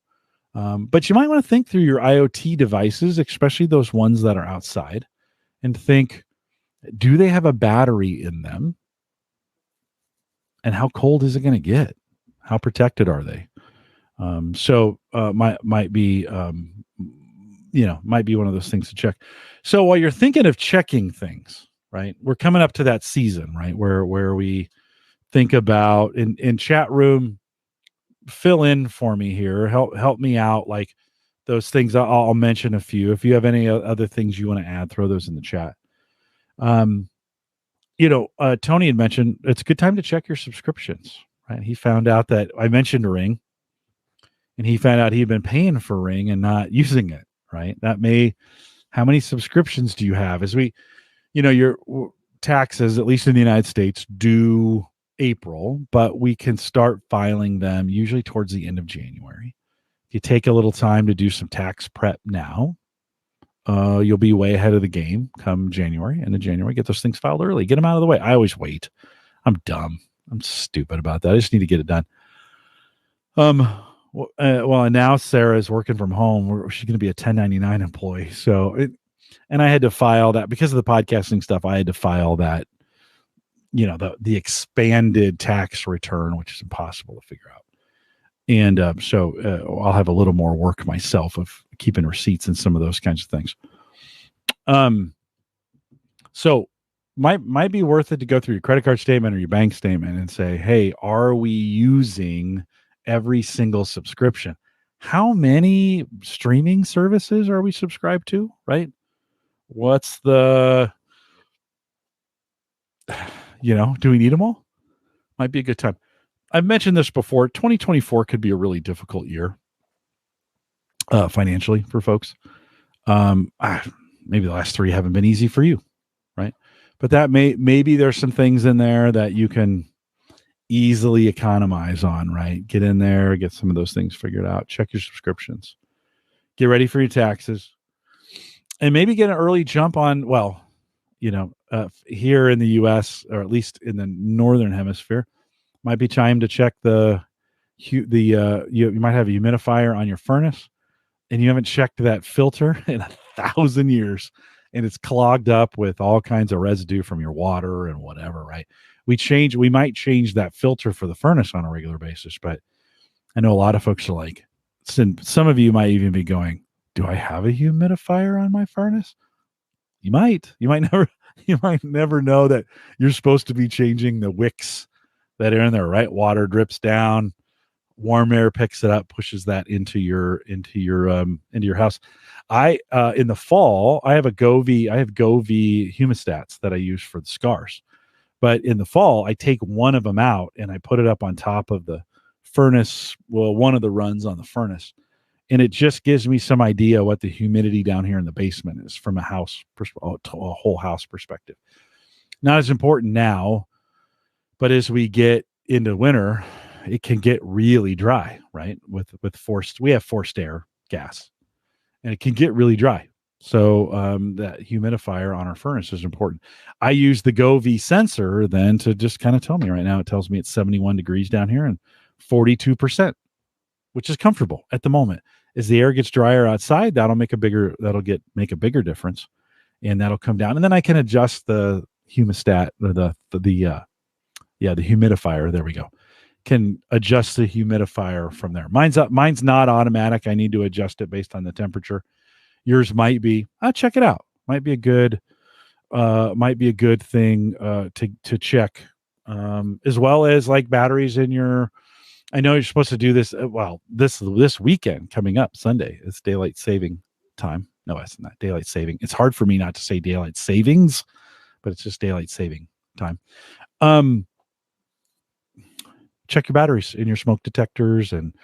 But you might want to think through your IoT devices, especially those ones that are outside, and think, do they have a battery in them? And how cold is it going to get? How protected are they? Might be one of those things to check. So while you're thinking of checking things, right, we're coming up to that season, right, where we think about in chat room, fill in for me here, help me out, like those things. I'll mention a few. If you have any other things you want to add, throw those in the chat. Tony had mentioned it's a good time to check your subscriptions, right? He found out that I mentioned Ring, and he found out he had been paying for Ring and not using it, right? How many subscriptions do you have? Your taxes, at least in the United States, due April, but we can start filing them usually towards the end of January. If you take a little time to do some tax prep now, you'll be way ahead of the game come January. And in January, get those things filed early. Get them out of the way. I always wait. I'm dumb. I'm stupid about that. I just need to get it done. And now Sarah is working from home. She's going to be a 1099 employee. And I had to file that because of the podcasting stuff. I had to file that, the expanded tax return, which is impossible to figure out. And so I'll have a little more work myself of keeping receipts and some of those kinds of things. So might be worth it to go through your credit card statement or your bank statement and say, hey, are we using every single subscription? How many streaming services are we subscribed to, right? What's do we need them all? Might be a good time. I've mentioned this before. 2024 could be a really difficult year financially for folks. Maybe the last 3 haven't been easy for you, right? But that maybe there's some things in there that you can easily economize on, right? Get in there, get some of those things figured out. Check your subscriptions. Get ready for your taxes. And maybe get an early jump on, here in the U.S., or at least in the Northern Hemisphere, might be time to check you might have a humidifier on your furnace, and you haven't checked that filter in 1,000 years. and it's clogged up with all kinds of residue from your water and whatever, right? We might change that filter for the furnace on a regular basis, but I know a lot of folks are like, some of you might even be going, do I have a humidifier on my furnace? You might never, you might never know that you're supposed to be changing the wicks that are in there, right? Water drips down, warm air picks it up, pushes that into your house. In the fall, I have Govee humidistats that I use for the scars. But in the fall, I take one of them out and I put it up on top of the furnace, well, one of the runs on the furnace. And it just gives me some idea what the humidity down here in the basement is from a whole house perspective. Not as important now, but as we get into winter, it can get really dry, right? We have forced air gas, and it can get really dry. So that humidifier on our furnace is important. I use the Govee sensor then to just kind of tell me right now. It tells me it's 71 degrees down here and 42%, which is comfortable at the moment. As the air gets drier outside, that'll make a bigger difference, and that'll come down. And then I can adjust the humidistat or the humidifier. There we go. Can adjust the humidifier from there. Mine's not automatic. I need to adjust it based on the temperature. Yours might be. I'll check it out. Might be a good thing to check, as well as like batteries in your. I know you're supposed to do this. This weekend coming up, Sunday, it's daylight saving time. No, it's not daylight saving. It's hard for me not to say daylight savings, but it's just daylight saving time. Check your batteries in your smoke detectors and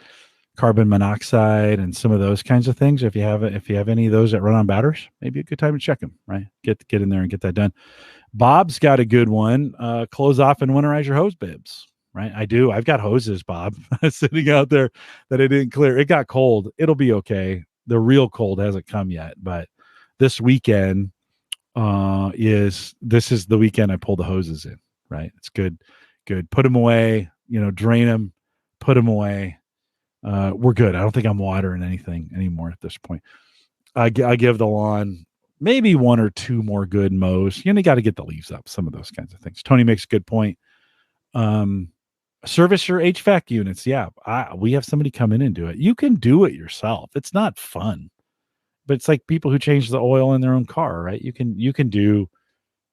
carbon monoxide and some of those kinds of things. If you have any of those that run on batteries, maybe a good time to check them, right? Get in there and get that done. Bob's got a good one. Close off and winterize your hose bibs, right? I do. I've got hoses, Bob, sitting out there that I didn't clear. It got cold. It'll be okay. The real cold hasn't come yet, but this weekend is the weekend I pull the hoses in, right? It's good. Put them away, drain them, put them away. We're good. I don't think I'm watering anything anymore at this point. I give the lawn maybe one or two more good mows. You got to get the leaves up, some of those kinds of things. Tony makes a good point. Service your HVAC units. Yeah, we have somebody come in and do it. You can do it yourself. It's not fun, but it's like people who change the oil in their own car, right? You can do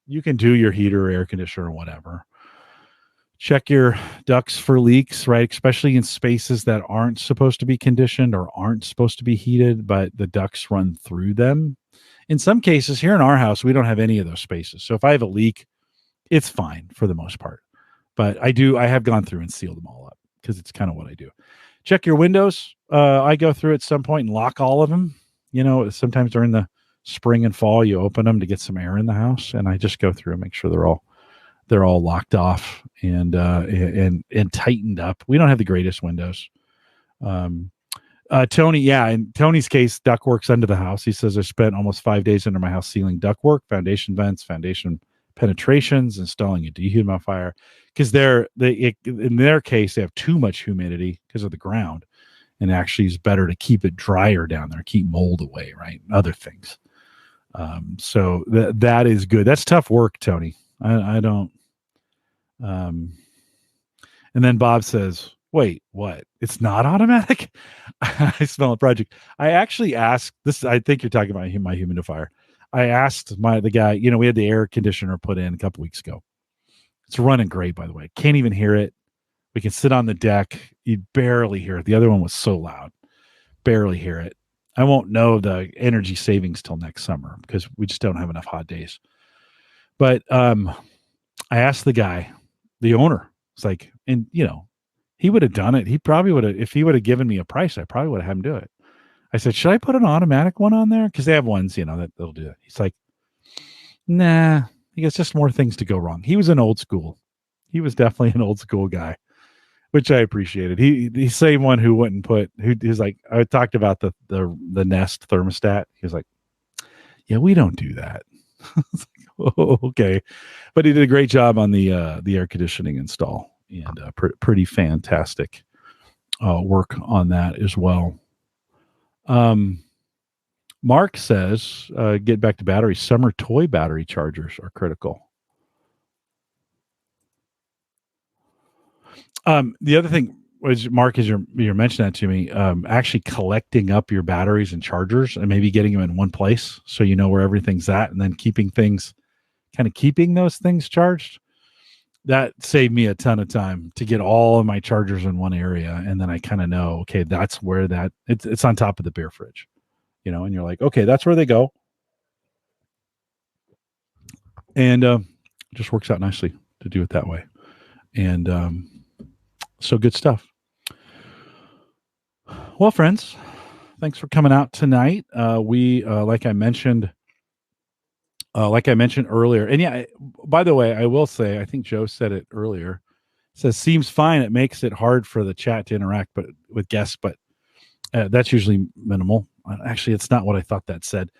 your heater or air conditioner or whatever. Check your ducts for leaks, right? Especially in spaces that aren't supposed to be conditioned or aren't supposed to be heated, but the ducts run through them. In some cases, here in our house, we don't have any of those spaces. So if I have a leak, it's fine for the most part. But I have gone through and sealed them all up because it's kind of what I do. Check your windows. I go through at some point and lock all of them. Sometimes during the spring and fall, you open them to get some air in the house, and I just go through and make sure they're all locked off and tightened up. We don't have the greatest windows. Tony, in Tony's case, ductwork's under the house. He says I spent almost 5 days under my house sealing ductwork, foundation vents, foundation penetrations, installing a dehumidifier, because in their case they have too much humidity because of the ground, and actually it's better to keep it drier down there, keep mold away, right? Other things. So that is good. That's tough work, Tony. I don't. And then Bob says, wait, what? It's not automatic? I smell a project. I actually asked this. I think you're talking about my humidifier. I asked the guy, we had the air conditioner put in a couple weeks ago. It's running great, by the way. Can't even hear it. We can sit on the deck. You barely hear it. The other one was so loud. Barely hear it. I won't know the energy savings till next summer because we just don't have enough hot days. But I asked the guy, the owner, it's like, and he would have done it. He probably would have, if he would have given me a price, I probably would have had him do it. I said, should I put an automatic one on there? Because they have ones, that'll do it. He's like, nah. He goes, just more things to go wrong. He was an old school. He was definitely an old school guy, which I appreciated. He's the same one who wouldn't he's like, I talked about the Nest thermostat. He was like, yeah, we don't do that. Oh, okay. But he did a great job on the air conditioning install, and pretty fantastic work on that as well. Mark says, get back to batteries. Summer toy battery chargers are critical. The other thing was, Mark, as you're mentioning that to me, actually collecting up your batteries and chargers and maybe getting them in one place so you know where everything's at, and then keeping those things charged. That saved me a ton of time to get all of my chargers in one area, and then I kind of know, okay, that's where it's on top of the beer fridge, and you're like, okay, that's where they go, and it just works out nicely to do it that way, and so good stuff. Well, friends, thanks for coming out tonight. We like I mentioned earlier, and yeah, by the way, I will say, I think Joe said it earlier. It says seems fine. It makes it hard for the chat to interact, but with guests, but that's usually minimal. Actually, it's not what I thought that said.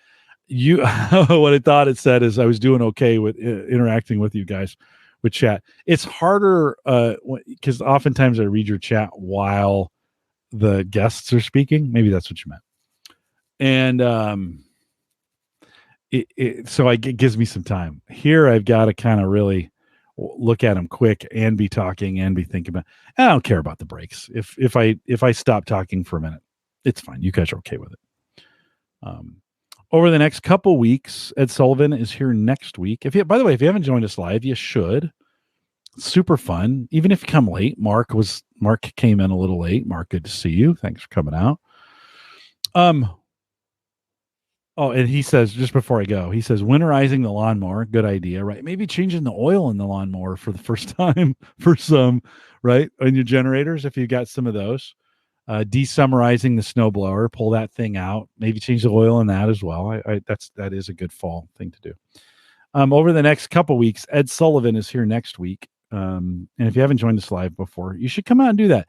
What I thought it said is I was doing okay with interacting with you guys with chat. It's harder because oftentimes I read your chat while the guests are speaking. Maybe that's what you meant. And it gives me some time. Here I've got to kind of really look at them quick and be talking and be thinking about. I don't care about the breaks. If I stop talking for a minute, it's fine. You guys are okay with it. Over the next couple weeks, Ed Sullivan is here next week. By the way, if you haven't joined us live, you should. Super fun. Even if you come late, Mark came in a little late. Mark, good to see you. Thanks for coming out. Oh, and he says, just before I go, he says, winterizing the lawnmower, good idea, right? Maybe changing the oil in the lawnmower for the first time for some, right? On your generators, if you got some of those. Desummerizing the snowblower, pull that thing out, maybe change the oil in that as well. That is a good fall thing to do. Over the next couple weeks, Ed Sullivan is here next week. And if you haven't joined us live before, you should come out and do that.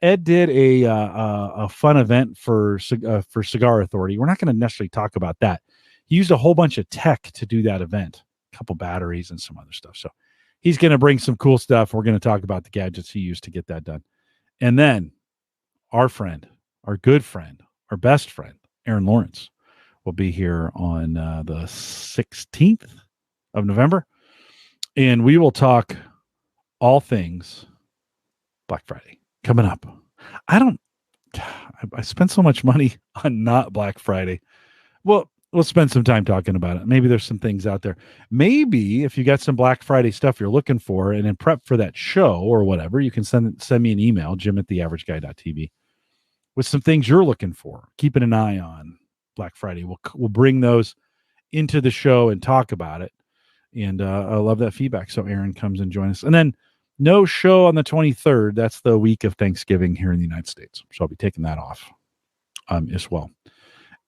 Ed did a fun event for Cigar Authority. We're not going to necessarily talk about that. He used a whole bunch of tech to do that event, a couple batteries and some other stuff. So he's going to bring some cool stuff. We're going to talk about the gadgets he used to get that done. And then our good friend, our best friend, Aaron Lawrence, will be here on the 16th of November. And we will talk all things Black Friday coming up. I spent so much money on not Black Friday. Well, we'll spend some time talking about it. Maybe there's some things out there. Maybe if you got some Black Friday stuff you're looking for, and in prep for that show or whatever, you can send me an email, jim@theaverageguy.tv, with some things you're looking for, keeping an eye on Black Friday. We'll bring those into the show and talk about it. And I love that feedback. So Aaron comes and joins us. And then no show on the 23rd. That's the week of Thanksgiving here in the United States. So I'll be taking that off as well.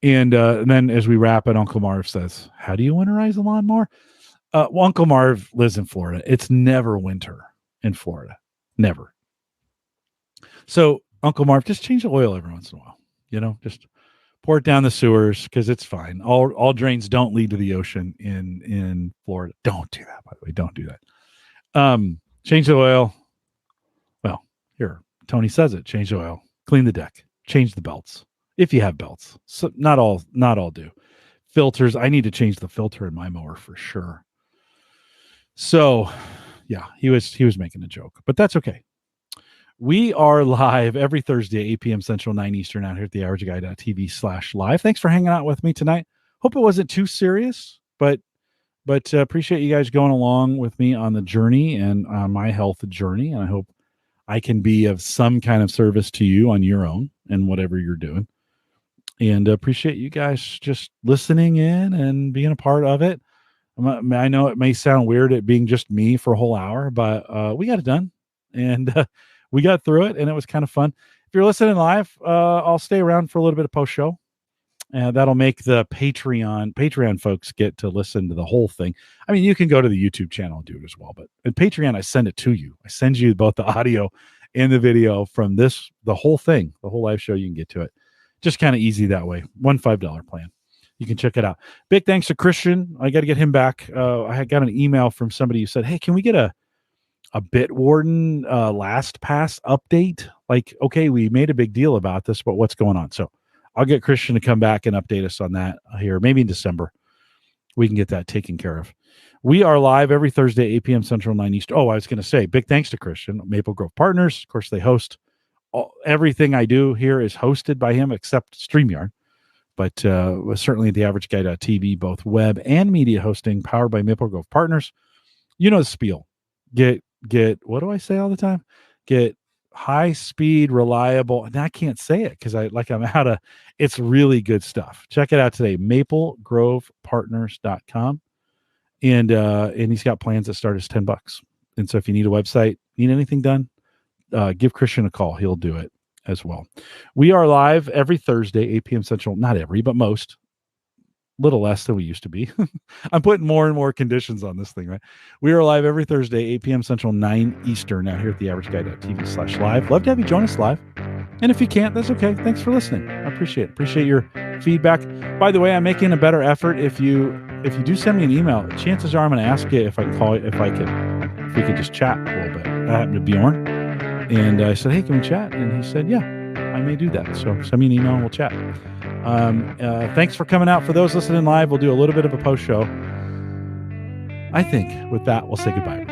And then as we wrap it, Uncle Marv says, how do you winterize a lawnmower? Well, Uncle Marv lives in Florida. It's never winter in Florida. Never. So Uncle Marv, just change the oil every once in a while. Just pour it down the sewers because it's fine. All drains don't lead to the ocean in Florida. Don't do that, by the way. Don't do that. Change the oil. Well, here, Tony says it. Change the oil. Clean the deck. Change the belts. If you have belts. So not all do. Filters. I need to change the filter in my mower for sure. So yeah, he was making a joke, but that's okay. We are live every Thursday, 8 p.m. Central, 9 Eastern, out here at theaverageguy.tv/live. Thanks for hanging out with me tonight. Hope it wasn't too serious, but appreciate you guys going along with me on the journey and on my health journey. And I hope I can be of some kind of service to you on your own and whatever you're doing. And appreciate you guys just listening in and being a part of it. I know it may sound weird it being just me for a whole hour, but we got it done. And we got through it, and it was kind of fun. If you're listening live, I'll stay around for a little bit of post-show. That'll make the Patreon folks get to listen to the whole thing. I mean, you can go to the YouTube channel and do it as well. But at Patreon, I send it to you. I send you both the audio and the video from the whole thing, the whole live show. You can get to it. Just kind of easy that way. One $5 plan. You can check it out. Big thanks to Christian. I got to get him back. I had got an email from somebody who said, hey, can we get a Bitwarden LastPass update? Like, okay, we made a big deal about this, but what's going on? So I'll get Christian to come back and update us on that here. Maybe in December, we can get that taken care of. We are live every Thursday, 8 p.m. Central, 9 Eastern. Oh, I was going to say, big thanks to Christian, Maple Grove Partners. Of course, they host everything I do here is hosted by him except StreamYard. But certainly the AverageGuy.tv, both web and media hosting, powered by Maple Grove Partners. You know the spiel. Get what do I say all the time? Get high speed, reliable. And I can't say it because I'm out of. It's really good stuff. Check it out today. MapleGrovePartners.com, and he's got plans that start as $10. And so if you need a website, need anything done, give Christian a call. He'll do it as well. We are live every Thursday, 8 p.m. Central. Not every, but most. Little less than we used to be. I'm putting more and more conditions on this thing, right? We are live every Thursday, 8 p.m. Central, 9 Eastern, out here at the AverageGuy.tv/live. Love to have you join us live. And if you can't, that's okay. Thanks for listening. I appreciate it. Appreciate your feedback. By the way, I'm making a better effort. If you do send me an email, chances are I'm going to ask you if I can call you, if we could just chat a little bit. I happened to Bjorn. And I said, hey, can we chat? And he said, yeah, I may do that. So send me an email and we'll chat. Thanks for coming out. For those listening live, we'll do a little bit of a post show. I think with that, we'll say goodbye.